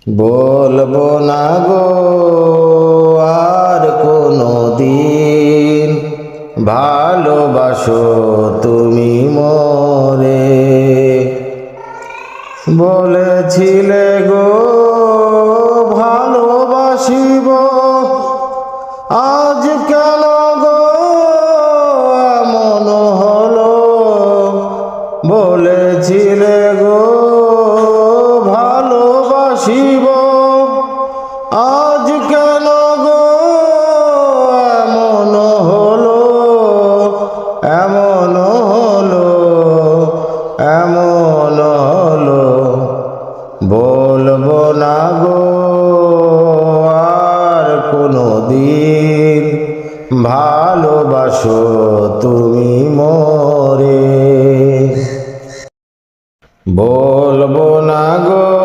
বলবো না গো আর কোনো দিন, ভালোবাসো তুমি মোরে। বলেছিলে গো ভালোবাসিব, আজ কেন গো এমন হলো। বলেছিলে গো ভালোবাসিব, আজ কেন গো এমন হলো, এমন হলো, এমন হলো। বলবো না গো আর কোনো দিন, ভালোবাসো তুমি মোরে। বলবো না গো